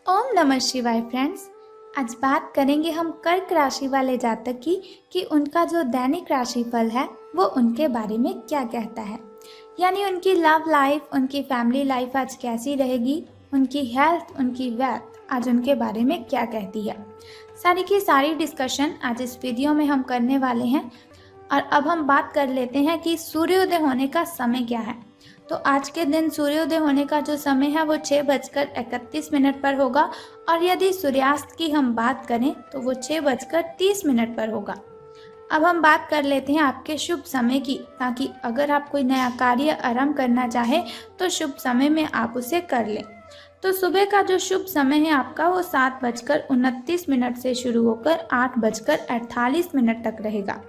ओम नमः शिवाय फ्रेंड्स। आज बात करेंगे हम कर्क राशि वाले जातक की कि उनका जो दैनिक राशिफल है वो उनके बारे में क्या कहता है। यानी उनकी लव लाइफ, उनकी फैमिली लाइफ आज कैसी रहेगी, उनकी हेल्थ, उनकी वेल्थ आज उनके बारे में क्या कहती है। सारी की सारी डिस्कशन आज इस वीडियो में हम करने वाले हैं। और अब हम बात कर लेते हैं कि सूर्योदय होने का समय क्या है। तो आज के दिन सूर्योदय होने का जो समय है वो 6:31 पर होगा और यदि सूर्यास्त की हम बात करें तो वो 6:30 पर होगा। अब हम बात कर लेते हैं आपके शुभ समय की, ताकि अगर आप कोई नया कार्य आरंभ करना चाहे तो शुभ समय में आप उसे कर लें। तो सुबह का जो शुभ समय है आपका वो 7:29 से शुरू होकर 8:48 तक रहेगा।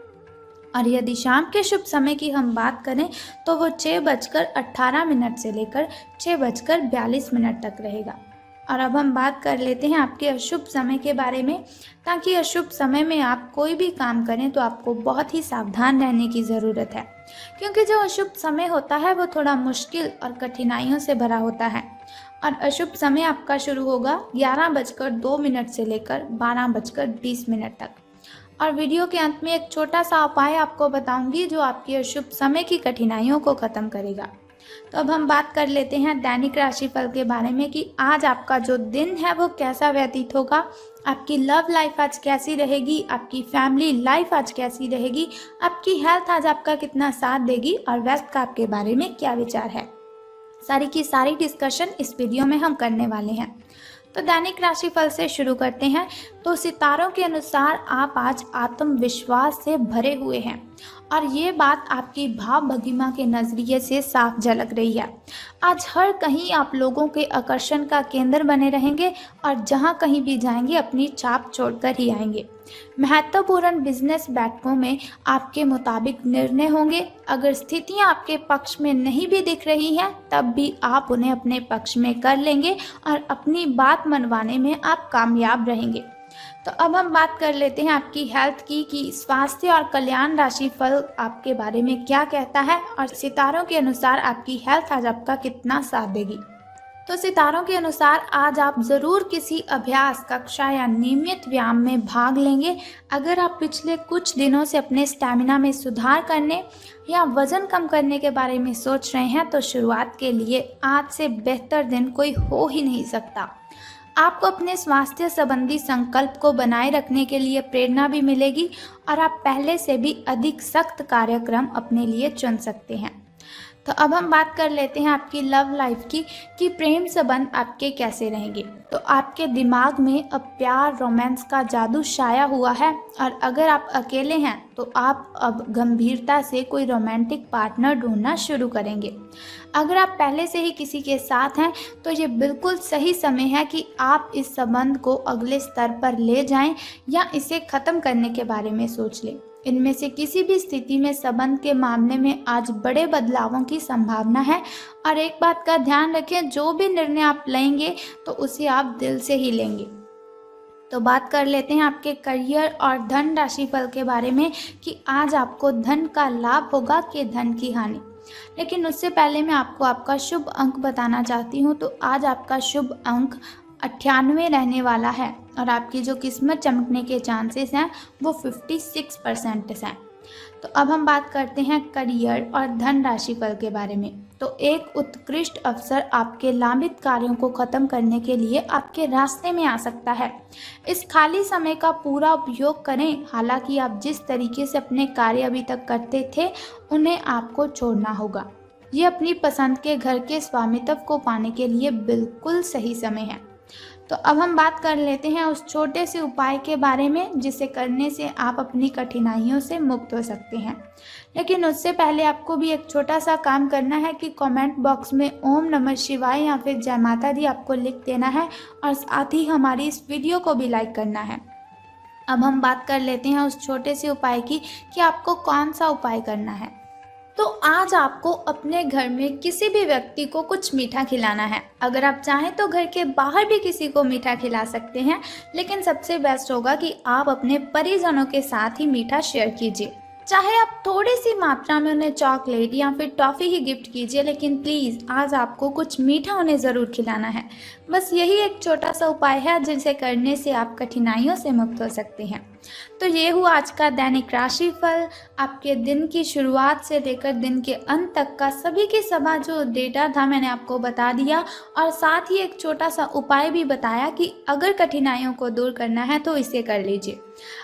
और यदि शाम के शुभ समय की हम बात करें तो वो 6:18 से लेकर 6:42 तक रहेगा। और अब हम बात कर लेते हैं आपके अशुभ समय के बारे में, ताकि अशुभ समय में आप कोई भी काम करें तो आपको बहुत ही सावधान रहने की ज़रूरत है, क्योंकि जो अशुभ समय होता है वो थोड़ा मुश्किल और कठिनाइयों से भरा होता है। और अशुभ समय आपका शुरू होगा 11:02 से लेकर 12:20 तक। और वीडियो के अंत में एक छोटा सा उपाय आपको बताऊंगी जो आपकी अशुभ समय की कठिनाइयों को खत्म करेगा। तो अब हम बात कर लेते हैं दैनिक राशिफल के बारे में कि आज आपका जो दिन है वो कैसा व्यतीत होगा, आपकी लव लाइफ आज कैसी रहेगी, आपकी फैमिली लाइफ आज कैसी रहेगी, आपकी हेल्थ आज आपका कितना साथ देगी और वेल्थ का आपके बारे में क्या विचार है। सारी की सारी डिस्कशन इस वीडियो में हम करने वाले हैं। तो दैनिक राशिफल से शुरू करते हैं। तो सितारों के अनुसार आप आज आत्मविश्वास से भरे हुए हैं और ये बात आपकी भाव भंगिमा के नज़रिए से साफ झलक रही है। आज हर कहीं आप लोगों के आकर्षण का केंद्र बने रहेंगे और जहां कहीं भी जाएंगे अपनी छाप छोड़कर ही आएंगे। महत्वपूर्ण बिजनेस बैठकों में आपके मुताबिक निर्णय होंगे। अगर स्थितियां आपके पक्ष में नहीं भी दिख रही हैं तब भी आप उन्हें अपने पक्ष में कर लेंगे और अपनी बात मनवाने में आप कामयाब रहेंगे। तो अब हम बात कर लेते हैं आपकी हेल्थ की कि स्वास्थ्य और कल्याण राशिफल आपके बारे में क्या कहता है और सितारों के अनुसार आपकी हेल्थ आज आपका कितना साथ देगी। तो सितारों के अनुसार आज आप ज़रूर किसी अभ्यास कक्षा या नियमित व्यायाम में भाग लेंगे। अगर आप पिछले कुछ दिनों से अपने स्टैमिना में सुधार करने या वज़न कम करने के बारे में सोच रहे हैं तो शुरुआत के लिए आज से बेहतर दिन कोई हो ही नहीं सकता। आपको अपने स्वास्थ्य संबंधी संकल्प को बनाए रखने के लिए प्रेरणा भी मिलेगी और आप पहले से भी अधिक सख्त कार्यक्रम अपने लिए चुन सकते हैं। तो अब हम बात कर लेते हैं आपकी लव लाइफ की कि प्रेम संबंध आपके कैसे रहेंगे। तो आपके दिमाग में अब प्यार रोमांस का जादू छाया हुआ है और अगर आप अकेले हैं तो आप अब गंभीरता से कोई रोमांटिक पार्टनर ढूंढना शुरू करेंगे। अगर आप पहले से ही किसी के साथ हैं तो ये बिल्कुल सही समय है कि आप इस संबंध को अगले स्तर पर ले जाएं या इसे ख़त्म करने के बारे में सोच लें। इनमें से किसी भी स्थिति में संबंध के मामले में आज बड़े बदलावों की संभावना है। और एक बात का ध्यान रखें, जो भी निर्णय आप लेंगे तो उसे आप दिल से ही लेंगे। तो बात कर लेते हैं आपके करियर और धन राशिफल के बारे में कि आज आपको धन का लाभ होगा कि धन की हानि। लेकिन उससे पहले मैं आपको आपका शुभ अंक बताना चाहती हूँ। तो आज आपका शुभ अंक 98 रहने वाला है और आपकी जो किस्मत चमकने के चांसेस हैं वो 56% हैं। तो अब हम बात करते हैं करियर और धन राशिफल के बारे में। तो एक उत्कृष्ट अवसर आपके लंबित कार्यों को खत्म करने के लिए आपके रास्ते में आ सकता है। इस खाली समय का पूरा उपयोग करें। हालांकि आप जिस तरीके से अपने कार्य अभी तक करते थे उन्हें आपको छोड़ना होगा। ये अपनी पसंद के घर के स्वामित्व को पाने के लिए बिल्कुल सही समय है। तो अब हम बात कर लेते हैं उस छोटे से उपाय के बारे में जिसे करने से आप अपनी कठिनाइयों से मुक्त हो सकते हैं। लेकिन उससे पहले आपको भी एक छोटा सा काम करना है कि कमेंट बॉक्स में ओम नमः शिवाय या फिर जय माता दी आपको लिख देना है और साथ ही हमारी इस वीडियो को भी लाइक करना है। अब हम बात कर लेते हैं उस छोटे से उपाय की कि आपको कौन सा उपाय करना है। तो आज आपको अपने घर में किसी भी व्यक्ति को कुछ मीठा खिलाना है। अगर आप चाहें तो घर के बाहर भी किसी को मीठा खिला सकते हैं, लेकिन सबसे बेस्ट होगा कि आप अपने परिजनों के साथ ही मीठा शेयर कीजिए। चाहे आप थोड़ी सी मात्रा में उन्हें चॉकलेट या फिर टॉफ़ी ही गिफ्ट कीजिए, लेकिन प्लीज़ आज आपको कुछ मीठा उन्हें ज़रूर खिलाना है। बस यही एक छोटा सा उपाय है जिसे करने से आप कठिनाइयों से मुक्त हो सकते हैं। तो ये हुआ आज का दैनिक राशिफल। आपके दिन की शुरुआत से लेकर दिन के अंत तक का सभी के सभा जो डेटा था मैंने आपको बता दिया, और साथ ही एक छोटा सा उपाय भी बताया कि अगर कठिनाइयों को दूर करना है तो इसे कर लीजिए।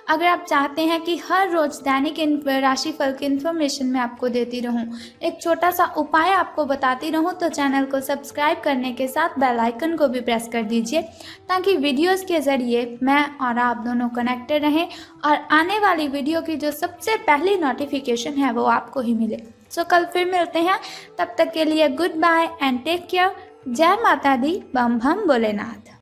अगर आप चाहते हैं कि हर रोज़ दैनिक राशिफल की इन्फॉर्मेशन मैं आपको देती रहूं, एक छोटा सा उपाय आपको बताती रहूं, तो चैनल को सब्सक्राइब करने के साथ बेल आइकन को भी प्रेस कर दीजिए, ताकि वीडियोस के ज़रिए मैं और आप दोनों कनेक्टेड रहें और आने वाली वीडियो की जो सबसे पहली नोटिफिकेशन है वो आपको ही मिले। सो कल फिर मिलते हैं, तब तक के लिए good bye and take care. जय माता दी, बम बम भोलेनाथ।